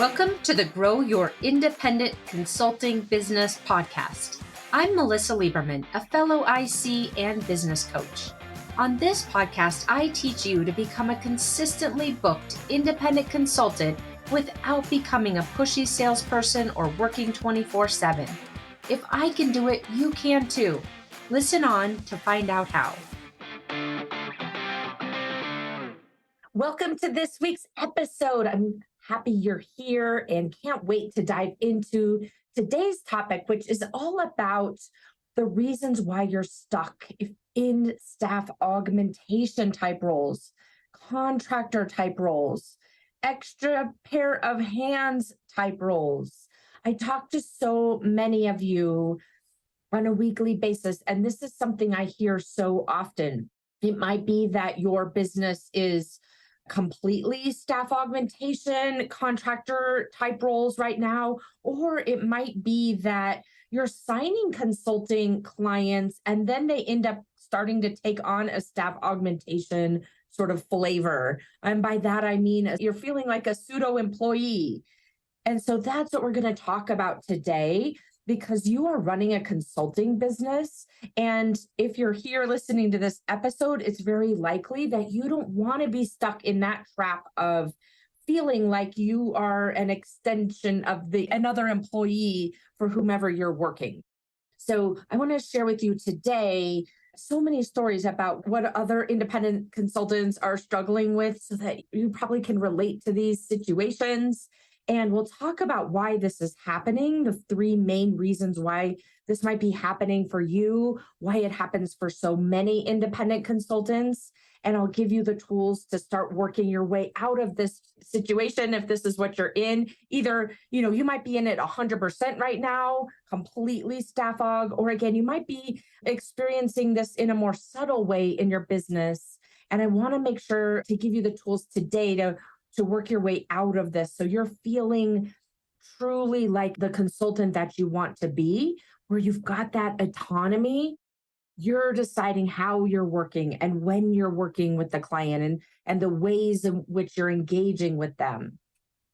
Welcome to the Grow Your Independent Consulting Business podcast. I'm Melissa Lieberman, a fellow IC and business coach. On this podcast, I teach you to become a consistently booked independent consultant without becoming a pushy salesperson or working 24/7. If I can do it, you can too. Listen on to find out how. Welcome to this week's episode. I'm happy you're here and can't wait to dive into today's topic, which is all about the reasons why you're stuck in staff augmentation type roles, contractor type roles, extra pair of hands type roles. I talk to so many of you on a weekly basis, and this is something I hear so often. It might be that your business is completely staff augmentation, contractor type roles right now, or it might be that you're signing consulting clients and then they end up starting to take on a staff augmentation sort of flavor. And by that, I mean, you're feeling like a pseudo employee. And so that's what we're going to talk about today, because you are running a consulting business. And if you're here listening to this episode, it's very likely that you don't want to be stuck in that trap of feeling like you are an extension of another employee for whomever you're working. So I want to share with you today so many stories about what other independent consultants are struggling with so that you probably can relate to these situations. And we'll talk about why this is happening, the three main reasons why this might be happening for you, why it happens for so many independent consultants. And I'll give you the tools to start working your way out of this situation if this is what you're in. Either, you might be in it 100% right now, completely staff aug, or again, you might be experiencing this in a more subtle way in your business. And I want to make sure to give you the tools today to work your way out of this so you're feeling truly like the consultant that you want to be, where you've got that autonomy. You're deciding how you're working and when you're working with the client and the ways in which you're engaging with them.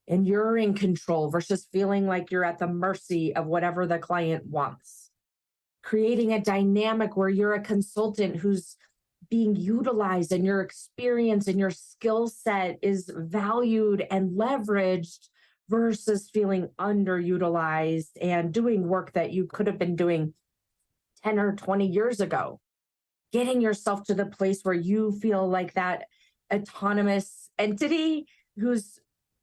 And you're in control versus feeling like you're at the mercy of whatever the client wants. Creating a dynamic where you're a consultant who's being utilized and your experience and your skill set is valued and leveraged versus feeling underutilized and doing work that you could have been doing 10 or 20 years ago. Getting yourself to the place where you feel like that autonomous entity who's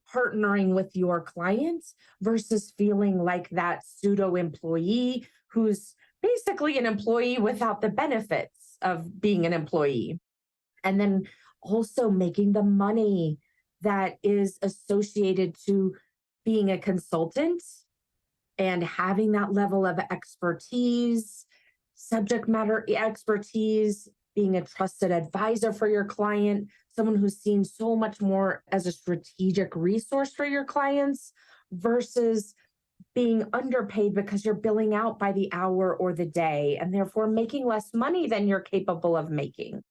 partnering with your clients versus feeling like that pseudo employee who's basically an employee without the benefits of being an employee. And then also making the money that is associated to being a consultant and having that level of expertise, subject matter expertise, being a trusted advisor for your client, someone who's seen so much more as a strategic resource for your clients versus being underpaid because you're billing out by the hour or the day and therefore making less money than you're capable of making.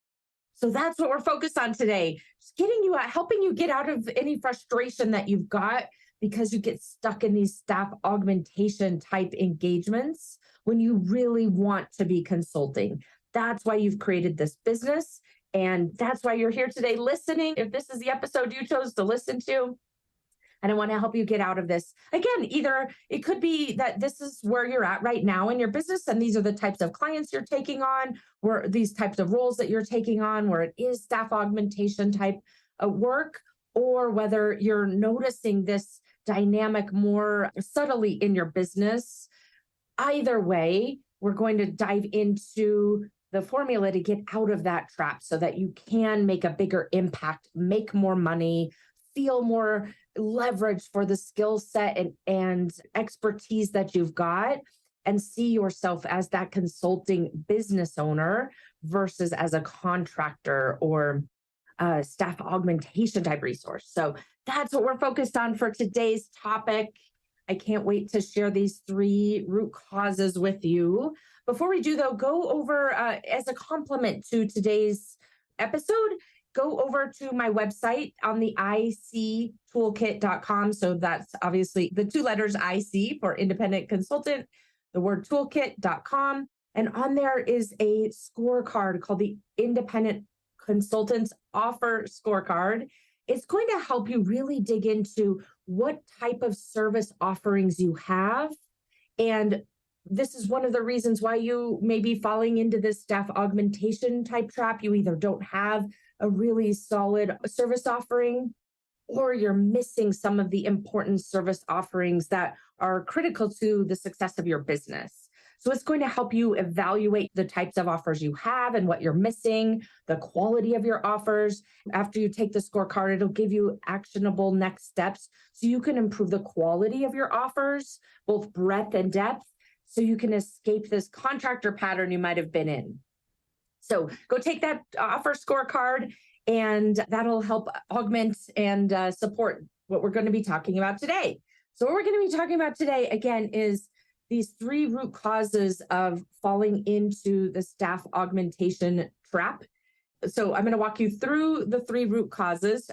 So that's what we're focused on today. Just getting you out, helping you get out of any frustration that you've got because you get stuck in these staff augmentation type engagements when you really want to be consulting. That's why you've created this business. And that's why you're here today listening. If this is the episode you chose to listen to, and I want to help you get out of this. Again, either it could be that this is where you're at right now in your business, and these are the types of clients you're taking on, or these types of roles that you're taking on, where it is staff augmentation type of work, or whether you're noticing this dynamic more subtly in your business. Either way, we're going to dive into the formula to get out of that trap so that you can make a bigger impact, make more money, feel more leverage for the skill set and expertise that you've got, and see yourself as that consulting business owner versus as a contractor or a staff augmentation type resource. So that's what we're focused on for today's topic. I can't wait to share these three root causes with you. Before we do, though, go over as a complement to today's episode, go over to my website on the ictoolkit.com. So that's obviously the two letters IC for independent consultant, the word toolkit.com. And on there is a scorecard called the Independent Consultants Offer Scorecard. It's going to help you really dig into what type of service offerings you have. And this is one of the reasons why you may be falling into this staff augmentation type trap. You either don't have a really solid service offering, or you're missing some of the important service offerings that are critical to the success of your business. So it's going to help you evaluate the types of offers you have and what you're missing, the quality of your offers. After you take the scorecard, it'll give you actionable next steps so you can improve the quality of your offers, both breadth and depth, so you can escape this contractor pattern you might have been in. So go take that offer scorecard, and that'll help augment and support what we're going to be talking about today. So what we're going to be talking about today, again, is these 3 root causes of falling into the staff augmentation trap. So I'm going to walk you through the 3 root causes.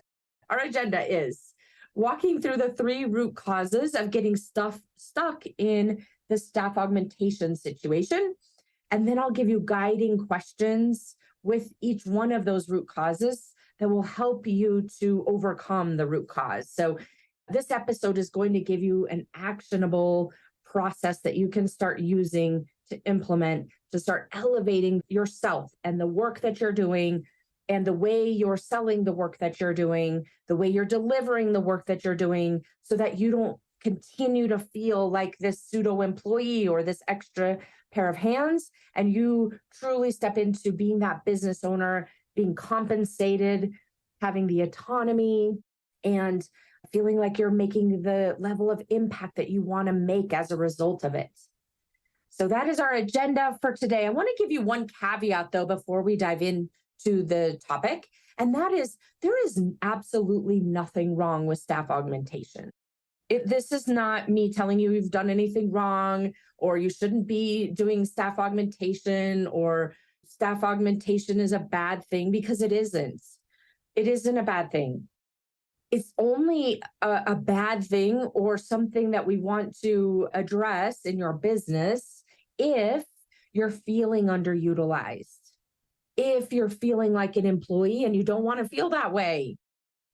Our agenda is walking through the 3 root causes of getting stuck in the staff augmentation situation. And then I'll give you guiding questions with each one of those root causes that will help you to overcome the root cause. So this episode is going to give you an actionable process that you can start using to implement, to start elevating yourself and the work that you're doing, and the way you're selling the work that you're doing, the way you're delivering the work that you're doing, so that you don't continue to feel like this pseudo employee or this extra pair of hands, and you truly step into being that business owner, being compensated, having the autonomy, and feeling like you're making the level of impact that you want to make as a result of it. So that is our agenda for today. I want to give you one caveat, though, before we dive into the topic, and that is there is absolutely nothing wrong with staff augmentation. This is not me telling you you've done anything wrong, or you shouldn't be doing staff augmentation, or staff augmentation is a bad thing, because it isn't. It isn't a bad thing. It's only a bad thing or something that we want to address in your business if you're feeling underutilized, if you're feeling like an employee and you don't want to feel that way,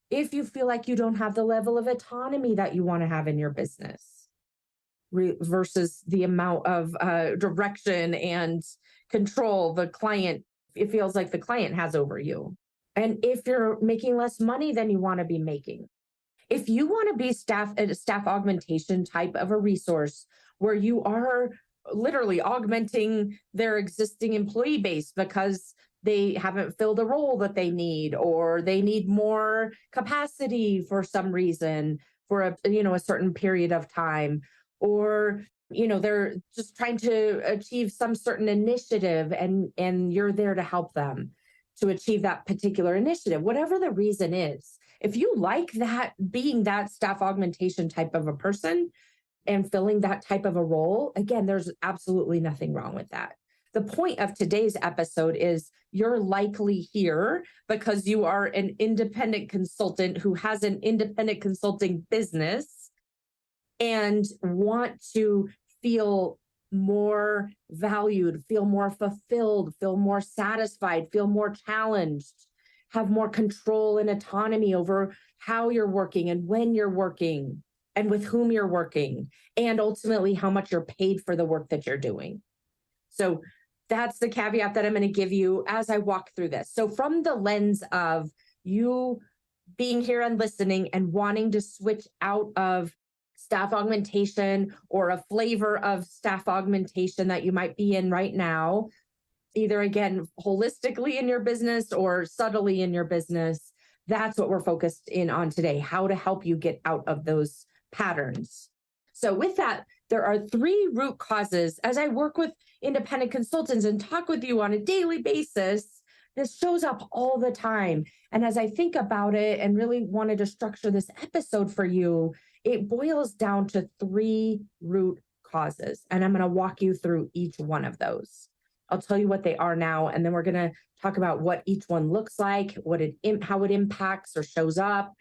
if you feel like you don't have the level of autonomy that you want to have in your business versus the amount of direction and control it feels like the client has over you. And if you're making less money than you want to be making. If you want to be a staff augmentation type of a resource where you are literally augmenting their existing employee base because they haven't filled a role that they need, or they need more capacity for some reason for a certain period of time, or they're just trying to achieve some certain initiative, and you're there to help them to achieve that particular initiative, whatever the reason is. If you like that, being that staff augmentation type of a person and filling that type of a role, again, there's absolutely nothing wrong with that. The point of today's episode is you're likely here because you are an independent consultant who has an independent consulting business and want to feel more valued, feel more fulfilled, feel more satisfied, feel more challenged, have more control and autonomy over how you're working and when you're working and with whom you're working, and ultimately how much you're paid for the work that you're doing. So that's the caveat that I'm going to give you as I walk through this. So from the lens of you being here and listening and wanting to switch out of staff augmentation or a flavor of staff augmentation that you might be in right now, either again, holistically in your business or subtly in your business, that's what we're focused in on today, how to help you get out of those patterns. So with that, there are 3 root causes. As I work with independent consultants and talk with you on a daily basis, this shows up all the time. And as I think about it and really wanted to structure this episode for you, it boils down to 3 root causes. And I'm going to walk you through each one of those. I'll tell you what they are now, and then we're going to talk about what each one looks like, how it impacts or shows up,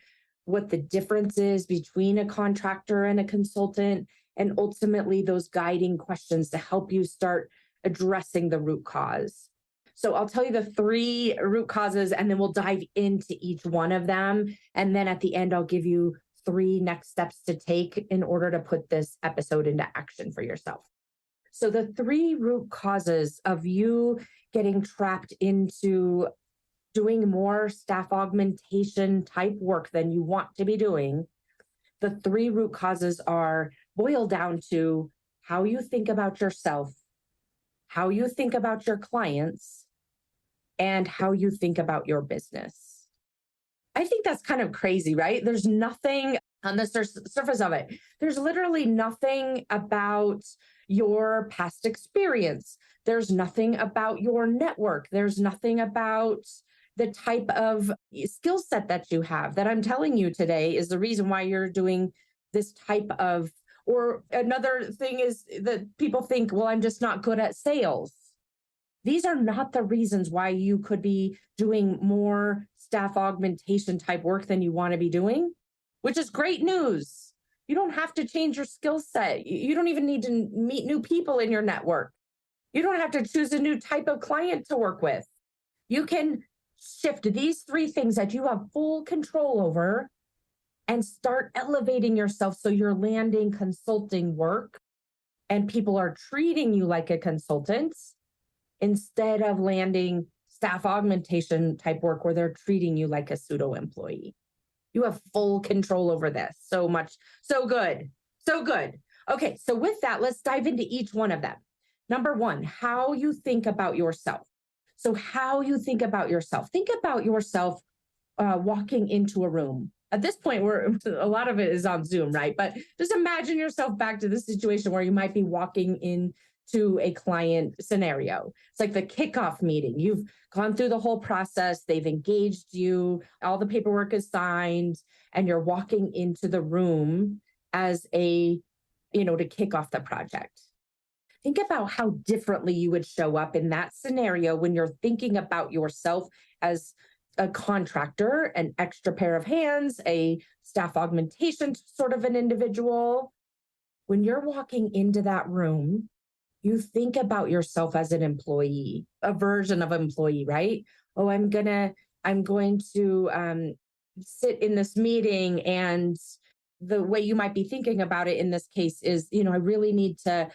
what the difference is between a contractor and a consultant, and ultimately those guiding questions to help you start addressing the root cause. So I'll tell you the 3 root causes, and then we'll dive into each one of them. And then at the end, I'll give you 3 next steps to take in order to put this episode into action for yourself. So the 3 root causes of you getting trapped into doing more staff augmentation type work than you want to be doing, the 3 root causes boil down to how you think about yourself, how you think about your clients, and how you think about your business. I think that's kind of crazy, right? There's nothing on the surface of it. There's literally nothing about your past experience. There's nothing about your network. There's nothing about the type of skill set that you have that I'm telling you today is the reason why you're doing this type of, or another thing is that people think, well, I'm just not good at sales. These are not the reasons why you could be doing more staff augmentation type work than you want to be doing, which is great news. You don't have to change your skill set. You don't even need to meet new people in your network. You don't have to choose a new type of client to work with. You can shift these 3 things that you have full control over and start elevating yourself so you're landing consulting work and people are treating you like a consultant instead of landing staff augmentation type work where they're treating you like a pseudo employee. You have full control over this. So much, so good, so good. Okay, so with that, let's dive into each one of them. Number 1, how you think about yourself. So how you think about yourself. Think about yourself walking into a room. At this point, a lot of it is on Zoom, right? But just imagine yourself back to the situation where you might be walking into a client scenario. It's like the kickoff meeting. You've gone through the whole process. They've engaged you. All the paperwork is signed, and you're walking into the room as to kick off the project. Think about how differently you would show up in that scenario when you're thinking about yourself as a contractor, an extra pair of hands, a staff augmentation sort of an individual. When you're walking into that room, you think about yourself as an employee, a version of employee, right? Oh, I'm going to sit in this meeting, and the way you might be thinking about it in this case is, I really need to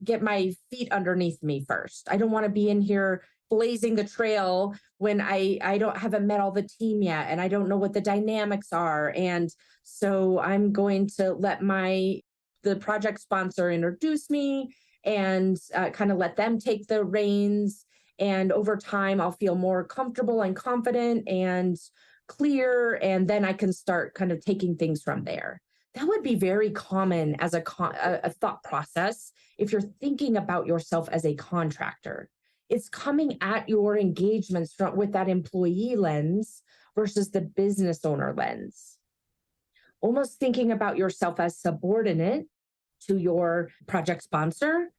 get my feet underneath me first. I don't want to be in here blazing the trail when I haven't met all the team yet and I don't know what the dynamics are. And so I'm going to let the project sponsor introduce me and kind of let them take the reins. And over time, I'll feel more comfortable and confident and clear. And then I can start kind of taking things from there. That would be very common as a thought process if you're thinking about yourself as a contractor. It's coming at your engagements with that employee lens versus the business owner lens. Almost thinking about yourself as subordinate to your project sponsor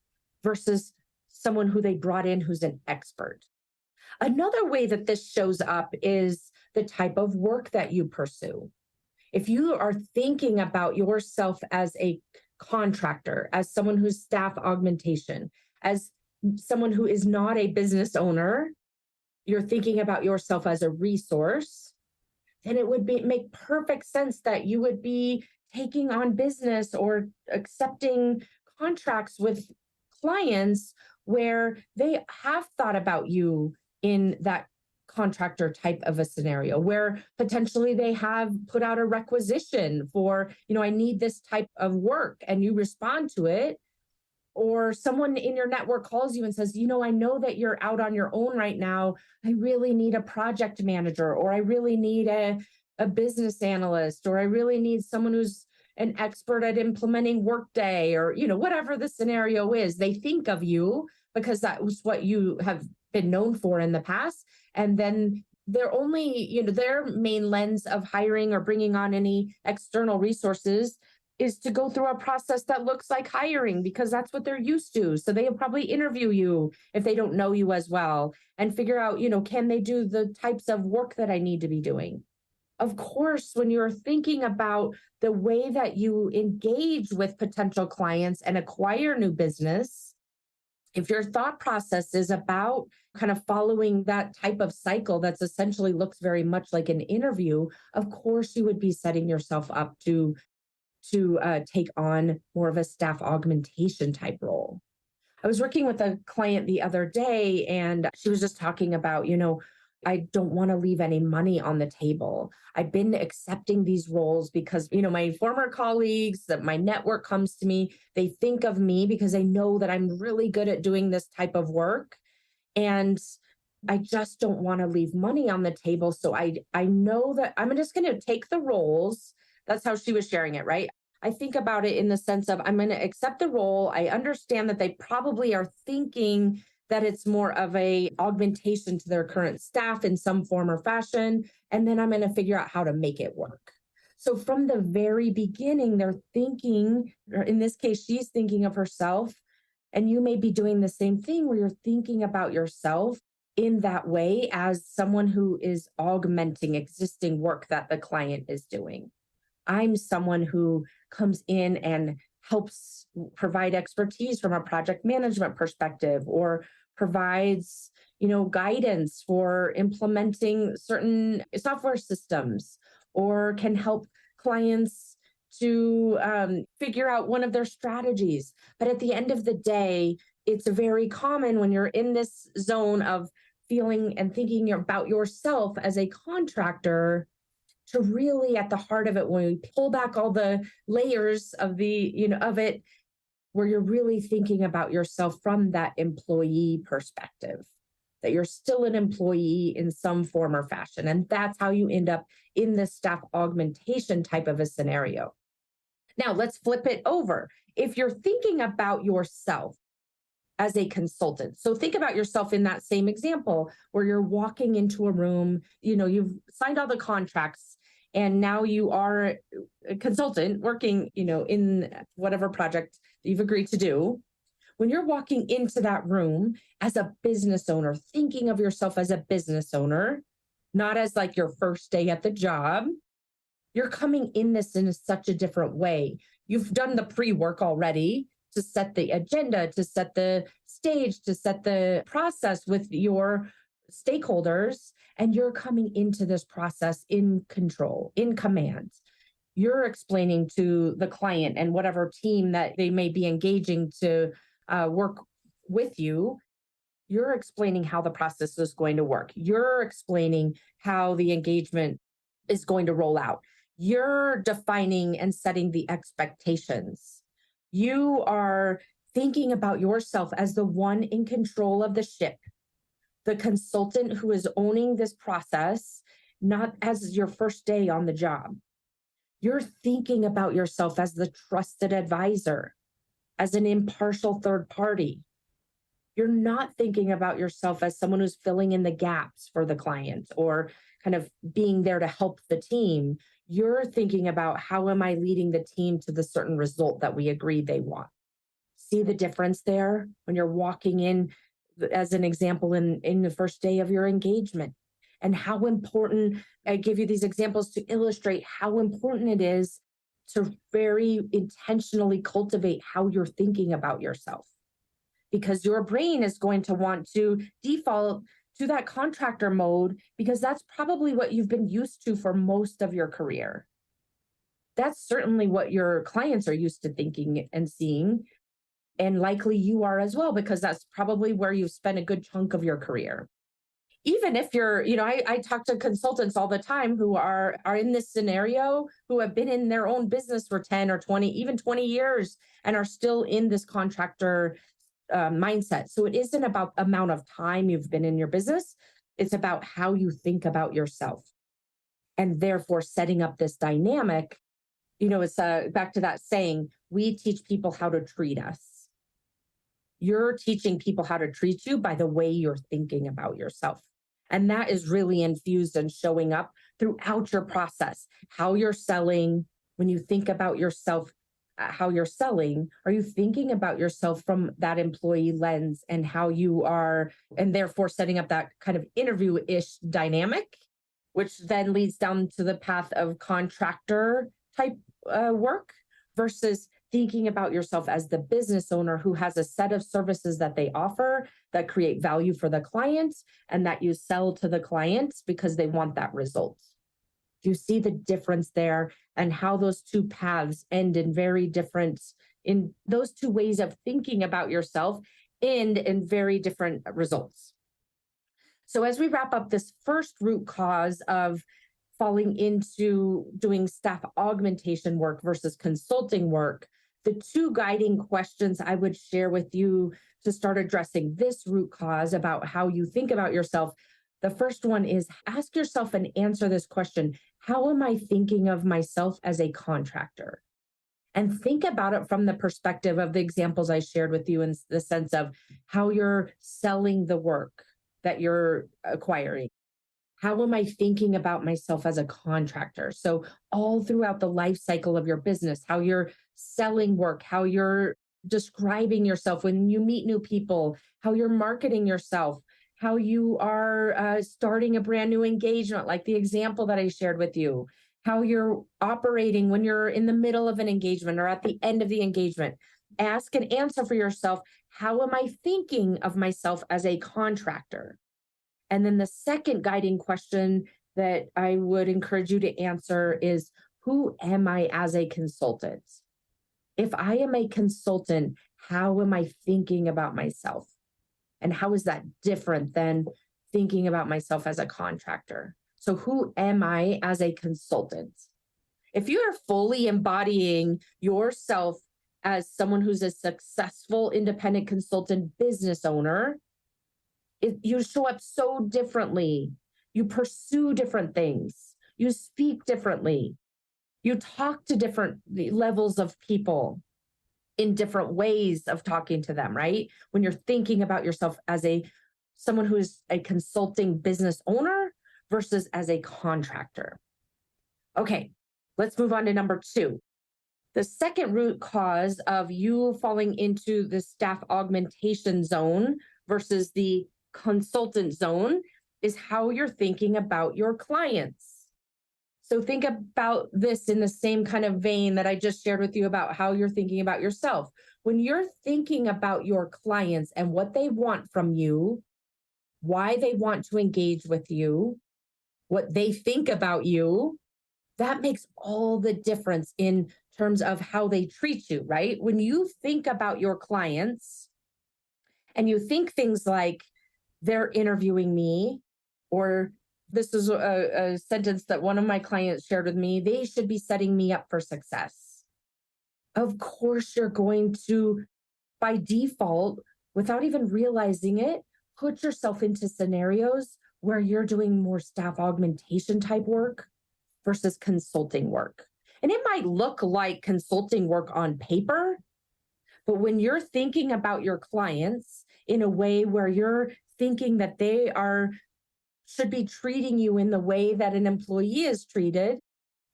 versus someone who they brought in who's an expert. Another way that this shows up is the type of work that you pursue. If you are thinking about yourself as a contractor, as someone who's staff augmentation, as someone who is not a business owner, you're thinking about yourself as a resource, then it would make perfect sense that you would be taking on business or accepting contracts with clients where they have thought about you in that contractor type of a scenario, where potentially they have put out a requisition for, I need this type of work, and you respond to it. Or someone in your network calls you and says, I know that you're out on your own right now. I really need a project manager, or I really need a business analyst, or I really need someone who's an expert at implementing Workday, or, whatever the scenario is. They think of you because that was what you have been known for in the past. And then they're only, their main lens of hiring or bringing on any external resources is to go through a process that looks like hiring because that's what they're used to. So they'll probably interview you if they don't know you as well and figure out, can they do the types of work that I need to be doing? Of course, when you're thinking about the way that you engage with potential clients and acquire new business, if your thought process is about kind of following that type of cycle that's essentially looks very much like an interview, of course you would be setting yourself up to take on more of a staff augmentation type role. I was working with a client the other day and she was just talking about, I don't want to leave any money on the table. I've been accepting these roles because, my former colleagues, that my network comes to me, they think of me because they know that I'm really good at doing this type of work. And I just don't want to leave money on the table. So I know that I'm just going to take the roles. That's how she was sharing it, right? I think about it in the sense of I'm going to accept the role. I understand that they probably are thinking that it's more of a augmentation to their current staff in some form or fashion. And then I'm going to figure out how to make it work. So from the very beginning, they're thinking, or in this case, she's thinking of herself. And you may be doing the same thing where you're thinking about yourself in that way as someone who is augmenting existing work that the client is doing. I'm someone who comes in and helps provide expertise from a project management perspective or provides, guidance for implementing certain software systems or can help clients to figure out one of their strategies. But at the end of the day, it's very common when you're in this zone of feeling and thinking about yourself as a contractor to really at the heart of it, when we pull back all the layers of of it, where you're really thinking about yourself from that employee perspective, that you're still an employee in some form or fashion. And that's how you end up in this staff augmentation type of a scenario. Now, let's flip it over. If you're thinking about yourself as a consultant, so think about yourself in that same example where you're walking into a room, you've signed all the contracts, and now you are a consultant working, in whatever project you've agreed to do. When you're walking into that room as a business owner, thinking of yourself as a business owner, not as like your first day at the job, you're coming in this in such a different way. You've done the pre-work already to set the agenda, to set the stage, to set the process with your stakeholders, and you're coming into this process in control, in command. You're explaining to the client and whatever team that they may be engaging to work with you, you're explaining how the process is going to work. You're explaining how the engagement is going to roll out. You're defining and setting the expectations. You are thinking about yourself as the one in control of the ship, the consultant who is owning this process, not as your first day on the job. You're thinking about yourself as the trusted advisor, as an impartial third party. You're not thinking about yourself as someone who's filling in the gaps for the client or kind of being there to help the team. You're thinking about how am I leading the team to the certain result that we agree they want. See the difference there when you're walking in, as an example, in the first day of your engagement, and how important, I give you these examples to illustrate how important it is to very intentionally cultivate how you're thinking about yourself. Because your brain is going to want to default to that contractor mode because that's probably what you've been used to for most of your career. That's certainly what your clients are used to thinking and seeing. And likely you are as well, because that's probably where you've spent a good chunk of your career. Even if you're, I talk to consultants all the time who are in this scenario, who have been in their own business for 10 or 20, even 20 years, and are still in this contractor mindset. So it isn't about the amount of time you've been in your business. It's about how you think about yourself. And therefore setting up this dynamic, it's back to that saying, we teach people how to treat us. You're teaching people how to treat you by the way you're thinking about yourself. And that is really infused and showing up throughout your process, how you're selling, when you think about yourself, how you're selling, are you thinking about yourself from that employee lens and how you are, and therefore setting up that kind of interview-ish dynamic, which then leads down to the path of contractor type work versus thinking about yourself as the business owner who has a set of services that they offer that create value for the client and that you sell to the clients because they want that result. Do you see the difference there and how those two paths end in very different, in those two ways of thinking about yourself end in very different results? So as we wrap up this first root cause of falling into doing staff augmentation work versus consulting work, the two guiding questions I would share with you to start addressing this root cause about how you think about yourself. The first one is ask yourself and answer this question: how am I thinking of myself as a contractor? And think about it from the perspective of the examples I shared with you in the sense of how you're selling the work that you're acquiring. How am I thinking about myself as a contractor? So all throughout the life cycle of your business, how you're selling work, how you're describing yourself when you meet new people, how you're marketing yourself, how you are starting a brand new engagement, like the example that I shared with you, how you're operating when you're in the middle of an engagement or at the end of the engagement. Ask and answer for yourself, how am I thinking of myself as a contractor? And then the second guiding question that I would encourage you to answer is, who am I as a consultant? If I am a consultant, how am I thinking about myself? And how is that different than thinking about myself as a contractor? So who am I as a consultant? If you are fully embodying yourself as someone who's a successful independent consultant business owner, you show up so differently. You pursue different things. You speak differently. You talk to different levels of people in different ways of talking to them, right? When you're thinking about yourself as someone who is a consulting business owner versus as a contractor. Okay, let's move on to number 2. The second root cause of you falling into the staff augmentation zone versus the consultant zone is how you're thinking about your clients. So think about this in the same kind of vein that I just shared with you about how you're thinking about yourself. When you're thinking about your clients and what they want from you, why they want to engage with you, what they think about you, that makes all the difference in terms of how they treat you, right? When you think about your clients and you think things like, they're interviewing me, or this is a sentence that one of my clients shared with me, they should be setting me up for success. Of course, you're going to, by default, without even realizing it, put yourself into scenarios where you're doing more staff augmentation type work versus consulting work. And it might look like consulting work on paper, but when you're thinking about your clients in a way where you're thinking that they should be treating you in the way that an employee is treated,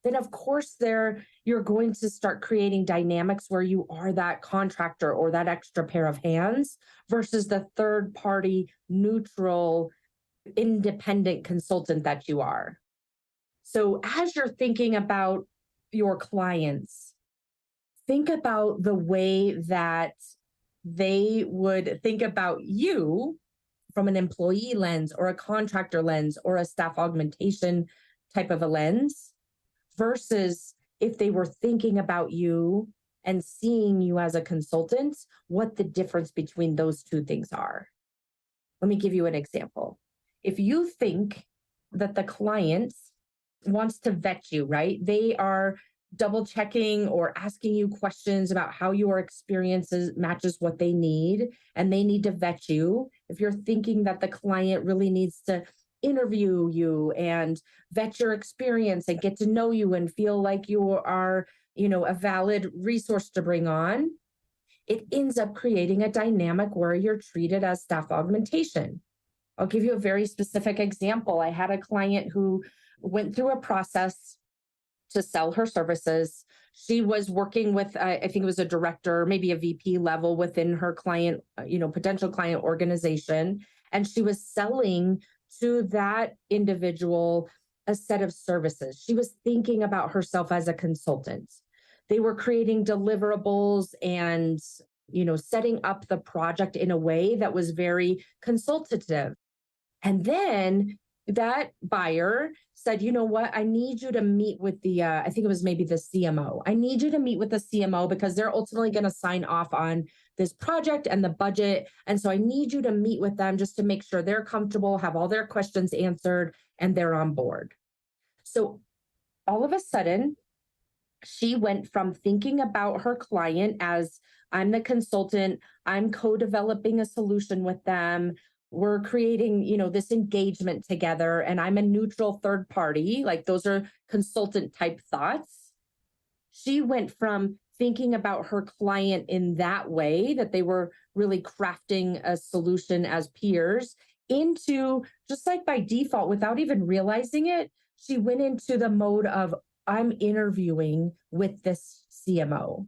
then of course you're going to start creating dynamics where you are that contractor or that extra pair of hands versus the third party, neutral, independent consultant that you are. So as you're thinking about your clients, think about the way that they would think about you from an employee lens or a contractor lens or a staff augmentation type of a lens versus if they were thinking about you and seeing you as a consultant, what the difference between those two things are. Let me give you an example. If you think that the client wants to vet you, right? They are double checking or asking you questions about how your experiences matches what they need, and they need to vet you. If you're thinking that the client really needs to interview you and vet your experience and get to know you and feel like you are, a valid resource to bring on, it ends up creating a dynamic where you're treated as staff augmentation. I'll give you a very specific example. I had a client who went through a process to sell her services. She was working with, I think it was a director, maybe a VP level within her client, potential client organization. And she was selling to that individual a set of services. She was thinking about herself as a consultant. They were creating deliverables and, setting up the project in a way that was very consultative. And then that buyer said, you know what, I need you to meet with I think it was maybe the CMO. I need you to meet with the CMO because they're ultimately going to sign off on this project and the budget. And so I need you to meet with them just to make sure they're comfortable, have all their questions answered, and they're on board. So all of a sudden, she went from thinking about her client as I'm the consultant, I'm co-developing a solution with them, we're creating, this engagement together, and I'm a neutral third party, like those are consultant type thoughts. She went from thinking about her client in that way, that they were really crafting a solution as peers, into just like by default, without even realizing it, she went into the mode of I'm interviewing with this CMO.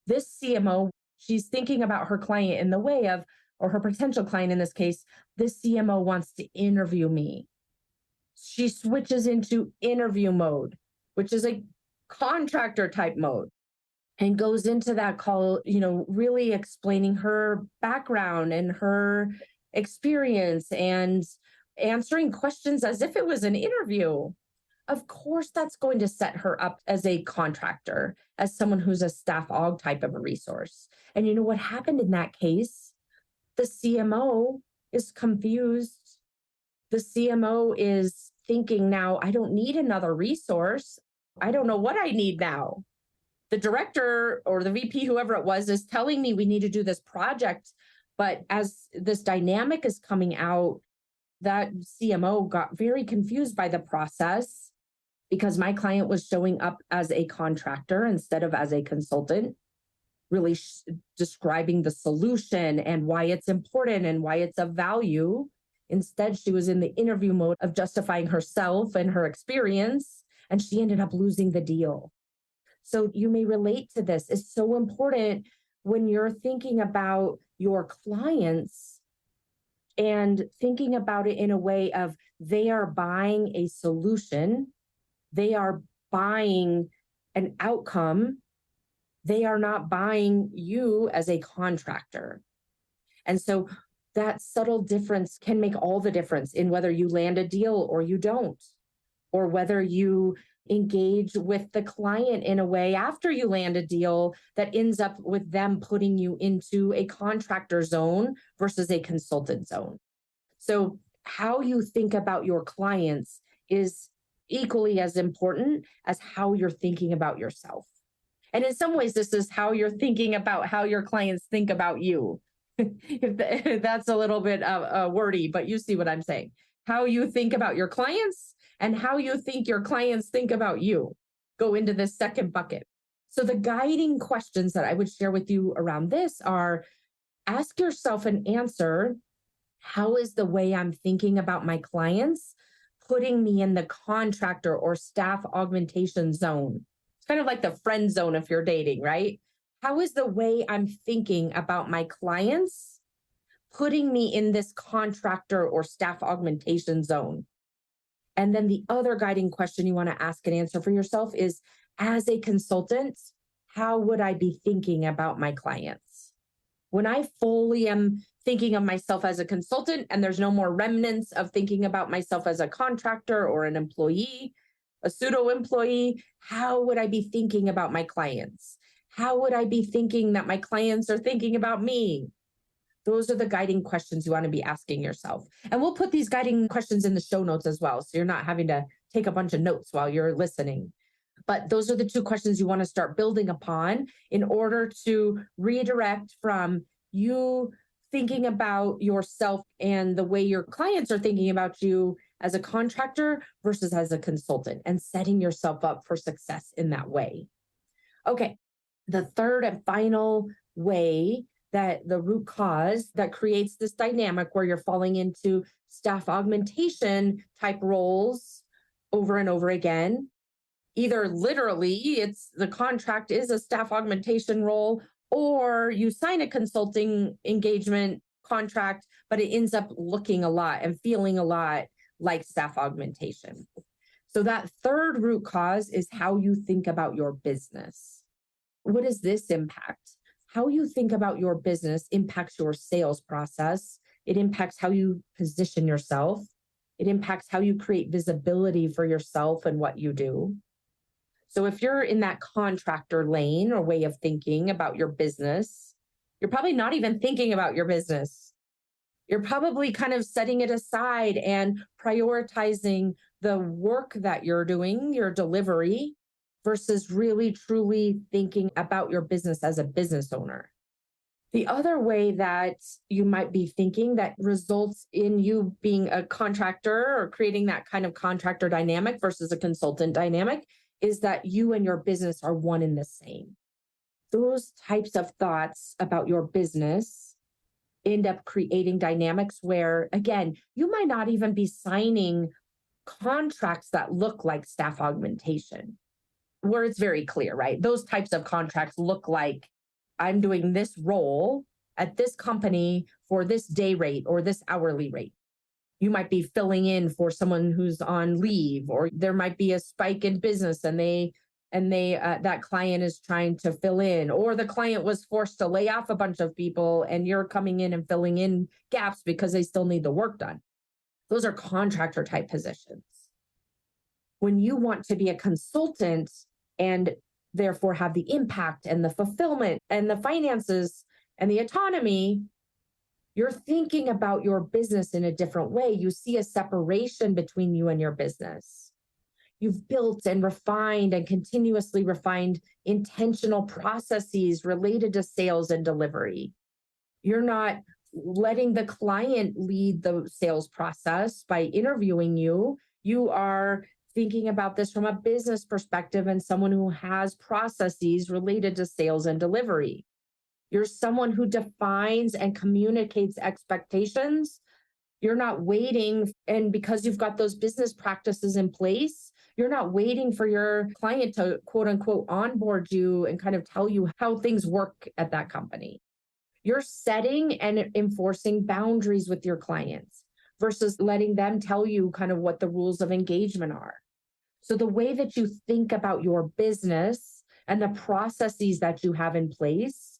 This CMO, she's thinking about her client in the way of, or her potential client in this case, this CMO wants to interview me. She switches into interview mode, which is a contractor type mode, and goes into that call, really explaining her background and her experience and answering questions as if it was an interview. Of course, that's going to set her up as a contractor, as someone who's a staff aug type of a resource. And you know what happened in that case? The CMO is confused. The CMO is thinking now, I don't need another resource. I don't know what I need now. The director or the VP, whoever it was, is telling me we need to do this project. But as this dynamic is coming out, that CMO got very confused by the process because my client was showing up as a contractor instead of as a consultant, really describing the solution and why it's important and why it's of value. Instead, she was in the interview mode of justifying herself and her experience, and she ended up losing the deal. So you may relate to this. It's so important when you're thinking about your clients and thinking about it in a way of they are buying a solution, they are buying an outcome, they are not buying you as a contractor. And so that subtle difference can make all the difference in whether you land a deal or you don't, or whether you engage with the client in a way after you land a deal that ends up with them putting you into a contractor zone versus a consultant zone. So how you think about your clients is equally as important as how you're thinking about yourself. And in some ways, this is how you're thinking about how your clients think about you. If that's a little bit wordy, but you see what I'm saying. How you think about your clients and how you think your clients think about you go into this second bucket. So the guiding questions that I would share with you around this are, ask yourself and answer, how is the way I'm thinking about my clients putting me in the contractor or staff augmentation zone? It's kind of like the friend zone if you're dating, right? How is the way I'm thinking about my clients putting me in this contractor or staff augmentation zone? And then the other guiding question you want to ask and answer for yourself is, as a consultant, how would I be thinking about my clients? When I fully am thinking of myself as a consultant and there's no more remnants of thinking about myself as a contractor or an employee, a pseudo employee, how would I be thinking about my clients? How would I be thinking that my clients are thinking about me? Those are the guiding questions you want to be asking yourself. And we'll put these guiding questions in the show notes as well, so you're not having to take a bunch of notes while you're listening. But those are the two questions you want to start building upon in order to redirect from you thinking about yourself and the way your clients are thinking about you as a contractor versus as a consultant, and setting yourself up for success in that way. Okay, the third and final way that the root cause that creates this dynamic where you're falling into staff augmentation type roles over and over again Either literally it's the contract is a staff augmentation role, or you sign a consulting engagement contract, but it ends up looking a lot and feeling a lot like staff augmentation. So that third root cause is how you think about your business. What does this impact? How you think about your business impacts your sales process. It impacts how you position yourself. It impacts how you create visibility for yourself and what you do. So if you're in that contractor lane or way of thinking about your business, you're probably not even thinking about your business. You're probably kind of setting it aside and prioritizing the work that you're doing, your delivery, versus really truly thinking about your business as a business owner. The other way that you might be thinking that results in you being a contractor or creating that kind of contractor dynamic versus a consultant dynamic is that you and your business are one and the same. Those types of thoughts about your business end up creating dynamics where, again, you might not even be signing contracts that look like staff augmentation, where it's very clear, right? Those types of contracts look like I'm doing this role at this company for this day rate or this hourly rate. You might be filling in for someone who's on leave, or there might be a spike in business and that client is trying to fill in, or the client was forced to lay off a bunch of people and you're coming in and filling in gaps because they still need the work done. Those are contractor type positions. When you want to be a consultant and therefore have the impact and the fulfillment and the finances and the autonomy, you're thinking about your business in a different way. You see a separation between you and your business. You've built and refined and continuously refined intentional processes related to sales and delivery. You're not letting the client lead the sales process by interviewing you. You are thinking about this from a business perspective and someone who has processes related to sales and delivery. You're someone who defines and communicates expectations. You're not waiting, and because you've got those business practices in place, you're not waiting for your client to quote unquote onboard you and kind of tell you how things work at that company. You're setting and enforcing boundaries with your clients versus letting them tell you kind of what the rules of engagement are. So the way that you think about your business and the processes that you have in place,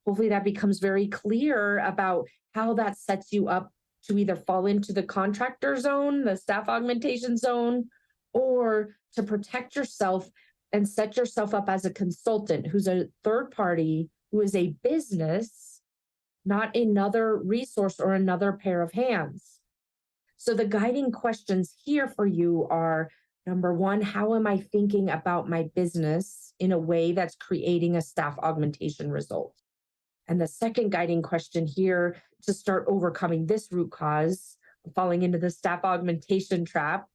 hopefully that becomes very clear about how that sets you up to either fall into the contractor zone, the staff augmentation zone, or to protect yourself and set yourself up as a consultant who's a third party, who is a business, not another resource or another pair of hands. So the guiding questions here for you are, number one, how am I thinking about my business in a way that's creating a staff augmentation result? And the second guiding question here to start overcoming this root cause, falling into the staff augmentation trap,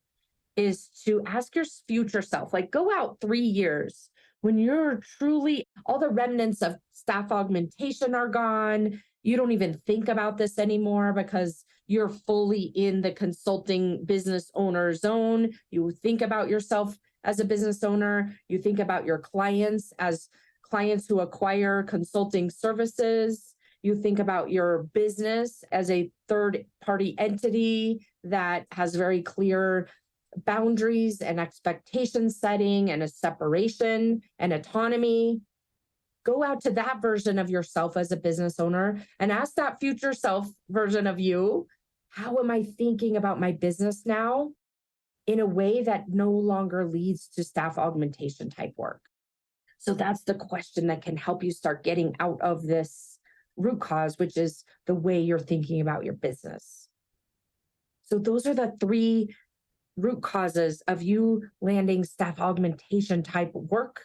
is to ask your future self, like go out 3 years when you're truly, all the remnants of staff augmentation are gone. You don't even think about this anymore because you're fully in the consulting business owner zone. You think about yourself as a business owner. You think about your clients as clients who acquire consulting services. You think about your business as a third-party entity that has very clear boundaries and expectation setting and a separation and autonomy. Go out to that version of yourself as a business owner and ask that future self version of you, how am I thinking about my business now in a way that no longer leads to staff augmentation type work? So that's the question that can help you start getting out of this root cause, which is the way you're thinking about your business. So those are the 3 root causes of you landing staff augmentation type work,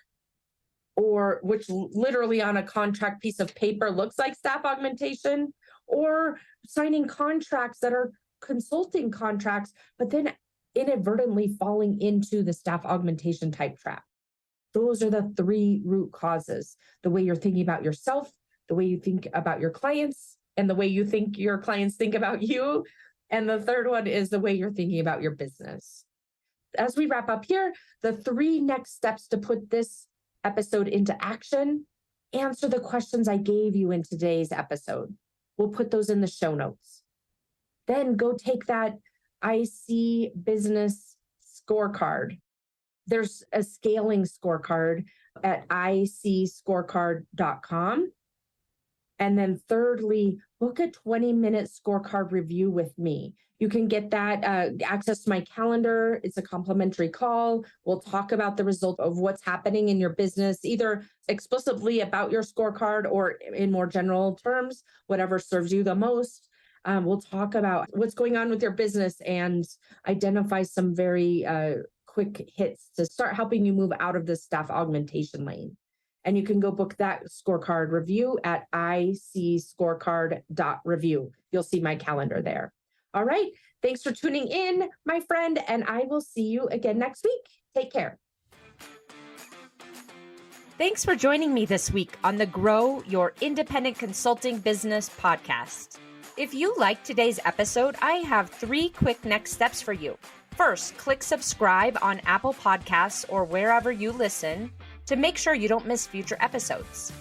or which literally on a contract piece of paper looks like staff augmentation, or signing contracts that are consulting contracts, but then inadvertently falling into the staff augmentation type trap. Those are the 3 root causes: the way you're thinking about yourself, the way you think about your clients, and the way you think your clients think about you. And the third one is the way you're thinking about your business. as we wrap up here, the 3 next steps to put this episode into action: answer the questions I gave you in today's episode. We'll put those in the show notes. Then go take that IC business scorecard. There's a scaling scorecard at icscorecard.com. And then thirdly, book a 20-minute scorecard review with me. You can get that access to my calendar. It's a complimentary call. We'll talk about the result of what's happening in your business, either explicitly about your scorecard or in more general terms, whatever serves you the most. We'll talk about what's going on with your business and identify some very quick hits to start helping you move out of the staff augmentation lane. And you can go book that scorecard review at icscorecard.review. You'll see my calendar there. All right. Thanks for tuning in, my friend, and I will see you again next week. Take care. Thanks for joining me this week on the Grow Your Independent Consulting Business podcast. If you liked today's episode, I have 3 quick next steps for you. First, click subscribe on Apple Podcasts or wherever you listen to make sure you don't miss future episodes.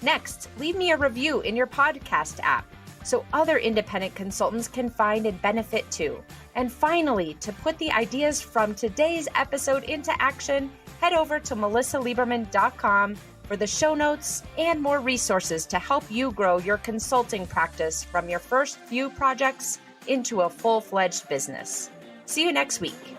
Next, leave me a review in your podcast app so other independent consultants can find and benefit too. And finally, to put the ideas from today's episode into action, head over to melissalieberman.com for the show notes and more resources to help you grow your consulting practice from your first few projects into a full-fledged business. See you next week.